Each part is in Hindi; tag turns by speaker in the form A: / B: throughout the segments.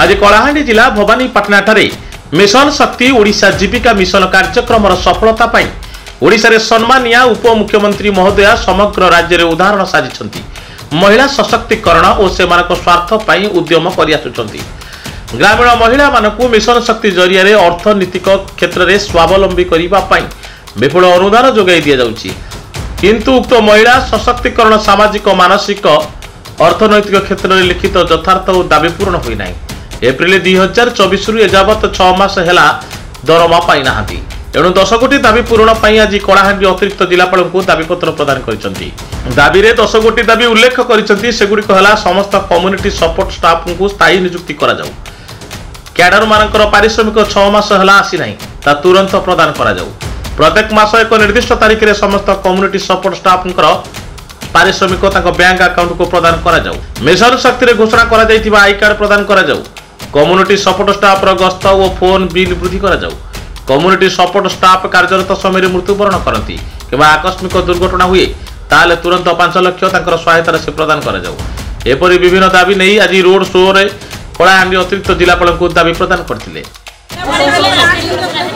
A: आज कलाहांडी जिला भवानीपाटना ठारे मिशन शक्ति ओडिशा जीविका मिशन कार्यक्रम सफलता पाई ओडिशा रे सम्मानिया उपमुख्यमंत्री महोदया समग्र राज्य में उदाहरण साजिछंती। महिला सशक्तिकरण और सेमानक स्वार्थ पाई उद्यम करि आसुछंती। ग्रामीण महिला मानकु मिशन शक्ति जरिया रे अर्थनीतिक क्षेत्र में स्वावलंबी करिबा पाई विपुल अनुदान जोगाई दिया जाउछि। किंतु उक्त महिला सशक्तिकरण सामाजिक मानसिक अर्थनैतिक क्षेत्र में लिखित यथार्थ और दाबी पूर्ण होई नाही। एप्रिल 2024 रु एजावत 6 मास हेला दरमा पाई नाहांती। एणु 10 कोटी दाबी पूरण पाई आज कलाहांडी अतिरिक्त जिलापाल को दाबीपत्र प्रदान करिसंती। दाबी रे 10 कोटी दाबी उल्लेख करिसंती। सेगुडी कहला समस्त कम्युनिटी सपोर्ट स्टाफ को स्थायी नियुक्ति करा जाऊ। कैडर मानकर पारिश्रमिक 6 मास हेला आसी नाही ता तुरंत प्रदान करा जाऊ। प्रत्येक मास एक निर्दिष्ट तारीख रे समस्त कम्युनिटी सपोर्ट स्टाफ पारिश्रमिक बैंक अकाउंट को प्रदान करा जाऊ। मिशन शक्ति रे घोषणा करा जाइथिबा आई कार्ड प्रदान करा जाऊ। कम्युनिटी सपोर्ट स्टाफ रो गस्त और फोन बिल वृद्धि करा जाऊ। कम्युनिटी सपोर्ट स्टाफ कार्यरत समय मृत्युवरण करती किंवा आकस्मिक दुर्घटना हुए ताले तुरंत 5 लाख तांकर सहायता राशि प्रदान करा जाऊ। एपरि विभिन्न दाबी नहीं आज रोड शो रे कलाहांडी अतिरिक्त जिलापाल को दाबी प्रदान करथिले।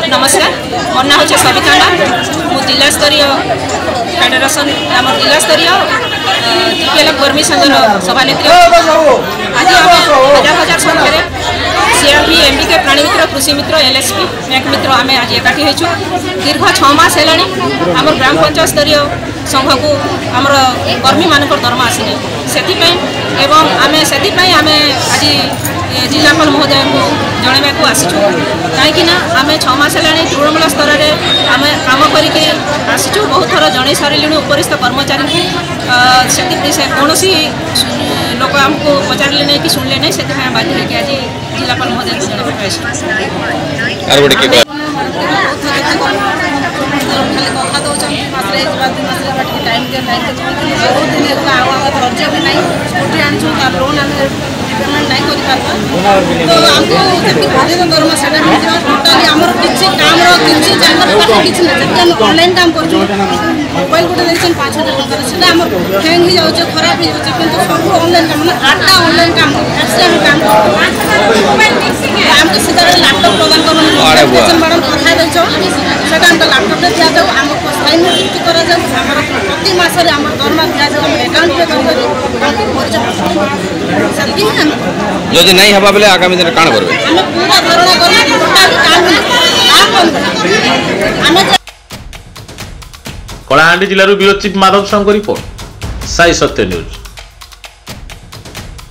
B: नमस्कार, मोर नाम होचे सविता मु जिला स्तरीय फेडरेशन आम जिला स्तरीय टीपीएल कर्मी संघर सभानेत्री। आज हजार हजार संख्यार सीआरपी एमबीके प्राणीमित्र कृषि मित्र एलएसपी बैंक मित्र आम आज एकाठी होइछु। दीर्घ 6 मास हेलाणी आम ग्राम पंचायत स्तरीय संघ को आमर कर्मी मानक दरमा आसी से आम आज जिलापाल महोदय को जनवा को आसीचु। कहीं आम 6 मास हेलाणी तृणमूल स्तर में आम काम करके आसीचु। बहुत थर जन सारे उपरिस्थ कर्मचारी से कौन लोक आमको पचारे नहीं कि शुणिले नहीं से बाध्य होकर आज जिलापाल महोदय को जनवा कथा दौरान मसरे टाइम दे ना बहुत दिन धैर्य भी नहीं स्कूटी आनछुँ लोन आम पेमेंट नहीं कर तो आमको जी दरमा से टोटाली आमर किसी काम किसी जगह किसी ना ऑनलाइन काम कर मोबाइल गोटे देखते 5,000 टकर से हैंग हो जाए खराब हो जाए कि सब ऑनलाइन काम 8टा ऑनलाइन काम काम आमको सीधा लैपटॉप प्रदान कर मैडम कथा देछ से लैपटॉप दिया जाऊ आमको स्थायी नियुक्ति करा जाऊ। आमर प्रति मासरे आम दरमा दिया जाऊ अकाउंट
C: जदि नहीं हवा बेले आगामी दिन काण करबे हम पूरा धरणा करबे।
A: कलाहांडी जिल्लारू ब्यूरो चीफ माधव संघ रिपोर्ट साई सत्य न्यूज।